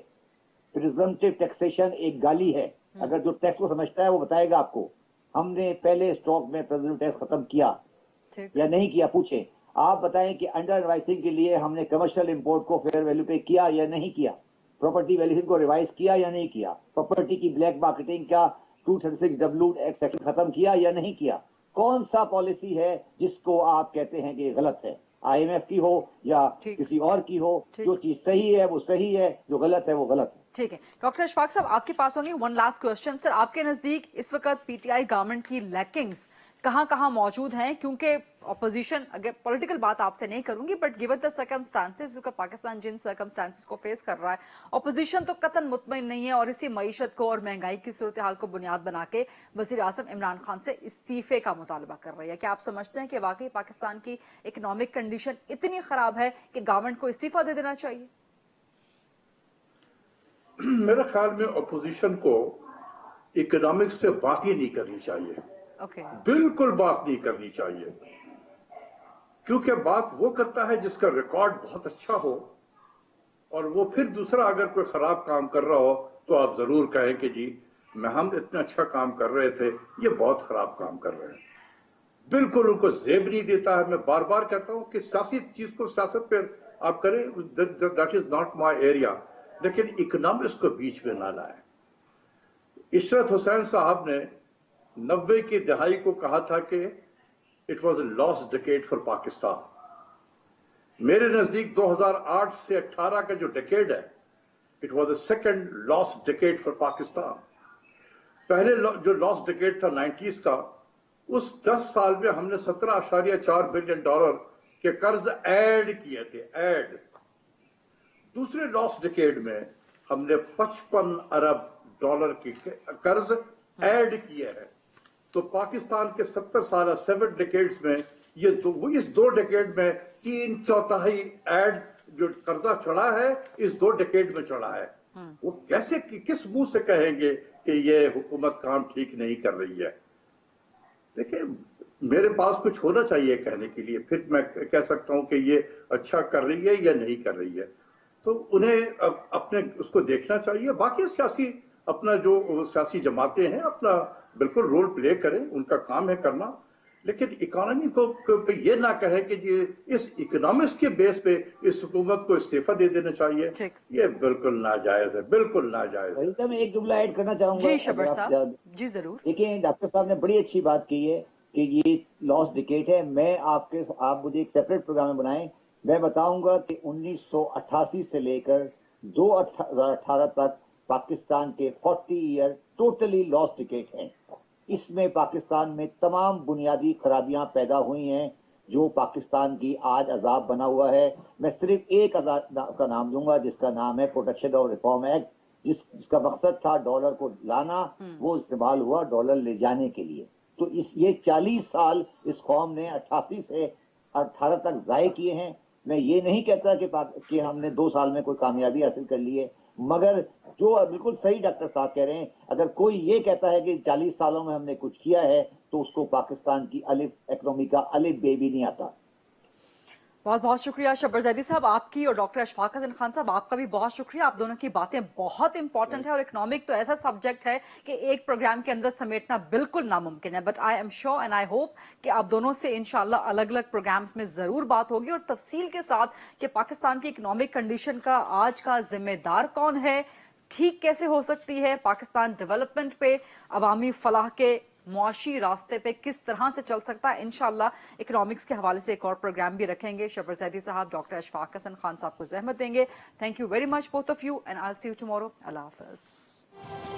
پریزمپٹیو ٹیکسیشن ایک گالی ہے. اگر جو ٹیکس کو سمجھتا ہے وہ بتائے گا آپ کو. ہم نے پہلے اسٹاک میں پریزمپٹیو ٹیکس ختم کیا یا نہیں کیا؟ پوچھیں. آپ بتائیں کہ انڈر انوائسنگ کے لیے ہم نے کمرشل امپورٹ کو فیئر ویلیو پہ کیا یا نہیں کیا؟ پراپرٹی ویلیوشن کو ریوائز کیا یا نہیں کیا؟ پراپرٹی کی بلیک مارکیٹنگ کا 236W ایکٹ ختم کیا یا نہیں کیا؟ کون سا پالیسی ہے جس کو آپ کہتے ہیں کہ یہ غلط ہے؟ IMF کی ہو یا کسی اور کی ہو, جو چیز صحیح ہے وہ صحیح ہے, جو غلط ہے وہ غلط ہے. ٹھیک ہے ڈاکٹر اشفاق صاحب, آپ کے پاس ہوں گے. ون لاسٹ کوشچن سر, آپ کے نزدیک اس وقت PTI گورنمنٹ کی لیکنگز کہاں کہاں موجود ہیں؟ کیونکہ اپوزیشن, اگر پولیٹیکل بات آپ سے نہیں کروں گی, but given the circumstances Pakistan جن سرکمسٹانسز کو فیس کر رہا ہے, اپوزیشن تو قطعاً مطمئن نہیں ہے, اور اسی معیشت کو اور مہنگائی کی صورتحال کو بنیاد بنا کے وزیر اعظم عمران خان سے استعفے کا مطالبہ کر رہی ہے. کیا آپ سمجھتے ہیں کہ واقعی پاکستان کی اکنامک کنڈیشن اتنی خراب ہے کہ گورنمنٹ کو استعفیٰ دے دینا چاہیے؟ میرے خیال میں اپوزیشن کو اکنامکس پہ بات ہی نہیں کرنی چاہیے. بالکل بات نہیں کرنی چاہیے, کیونکہ بات وہ کرتا ہے جس کا ریکارڈ بہت اچھا ہو, اور وہ پھر دوسرا اگر کوئی خراب کام کر رہا ہو تو آپ ضرور کہیں کہ جی ہم اتنا اچھا کام کر رہے تھے, یہ بہت خراب کام کر رہے ہیں. بالکل ان کو زیب نہیں دیتا ہے. میں بار بار کہتا ہوں کہ سیاسی چیز کو سیاست پہ آپ کریں, that is not my area, لیکن اکنامکس کو بیچ میں نہ لائیں. عشرت حسین صاحب نے 90 کی دہائی کو کہا تھا کہ it was a last decade for Pakistan. میرے نزدیک 2008 سے 18 کا جو ڈیکیڈ ہے, it was a second last decade for Pakistan. پہلے جو لاسٹ ڈیکیڈ تھا 90s کا, اس 10 سال میں ہم نے $17.4 بلین کے قرض ایڈ کیے تھے, ایڈ. دوسرے لاسٹ ڈیکیڈ میں ہم نے $55 ارب کی قرض ایڈ کیے ہیں. تو پاکستان کے 70 سالہ 7 ڈیکیڈز میں اس 2 ڈیکیڈ میں 3/4 ایڈ جو قرضہ چڑھا ہے اس 2 ڈیکیڈ میں چڑھا ہے. وہ کیسے, کس منہ سے کہیں گے کہ یہ حکومت کام ٹھیک نہیں کر رہی ہے؟ دیکھیں, میرے پاس کچھ ہونا چاہیے کہنے کے لیے, پھر میں کہہ سکتا ہوں کہ یہ اچھا کر رہی ہے یا نہیں کر رہی ہے. تو انہیں اپنے اس کو دیکھنا چاہیے. باقی اپنا جو سیاسی جماعتیں ہیں اپنا بالکل رول پلے کریں, ان کا کام ہے کرنا, لیکن اکانومی کو یہ نہ کہے کہ اس اکنامکس کے بیس پہ اس حکومت کو استعفیٰ دے دینا چاہیے. یہ بالکل ناجائز ہے, بالکل ناجائز ہے. میں ایک جملہ ایڈ کرنا چاہوں گا. جی شبر صاحب, جی ضرور. دیکھیں, ڈاکٹر صاحب نے بڑی اچھی بات کی ہے کہ یہ لاسٹ ڈیکیڈ ہے. میں آپ مجھے ایک سیپریٹ پروگرام بنائیں, میں بتاؤں گا کہ 1988 سے لے کر 2018 تک پاکستان کے 40 ایئر ٹوٹلی لاسٹ ڈیکیڈ ہیں. اس میں پاکستان میں تمام بنیادی خرابیاں پیدا ہوئی ہیں جو پاکستان کی آج عذاب بنا ہوا ہے. میں صرف ایک عذاب کا نام دوں گا جس کا نام ہے پروٹیکشن اور ریفارم ایکٹ, جس کا مقصد تھا ڈالر کو لانا, وہ استعمال ہوا ڈالر لے جانے کے لیے. تو یہ 40 سال اس قوم نے 88 سے 18 تک ضائع کیے ہیں. میں یہ نہیں کہتا کہ ہم نے 2 سال میں کوئی کامیابی حاصل کر لی ہے, مگر جو بالکل صحیح ڈاکٹر صاحب کہہ رہے ہیں, اگر کوئی یہ کہتا ہے کہ 40 سالوں میں ہم نے کچھ کیا ہے تو اس کو پاکستان کی اکنامی کا الف بے بھی نہیں آتا. बहुत बहुत शुक्रिया शब्बर जैदी साहब आपकी, और डॉक्टर अशफाक हसन खान साहब आपका भी बहुत शुक्रिया। आप दोनों की बातें बहुत इंपॉर्टेंट है, और इकोनॉमिक तो ऐसा सब्जेक्ट है कि एक प्रोग्राम के अंदर समेटना बिल्कुल नामुमकिन है। But I am sure and I hope कि आप दोनों से इंशाल्लाह अलग अलग प्रोग्राम्स में जरूर बात होगी, और तफसील के साथ कि पाकिस्तान की इकोनॉमिक कंडीशन का आज का जिम्मेदार कौन है, ठीक कैसे हो सकती है, पाकिस्तान डेवलपमेंट पे, अवामी फलाह के मुआशी रास्ते पे किस तरह से चल सकता है। इंशाल्लाह इकोनॉमिक्स के हवाले से एक और प्रोग्राम भी रखेंगे। शब्बर जैदी साहब, डॉक्टर अशफाक हसन खान साहब को ज़हमत देंगे। Thank you very much both of you, and I will see you tomorrow. Allah हाफिज़।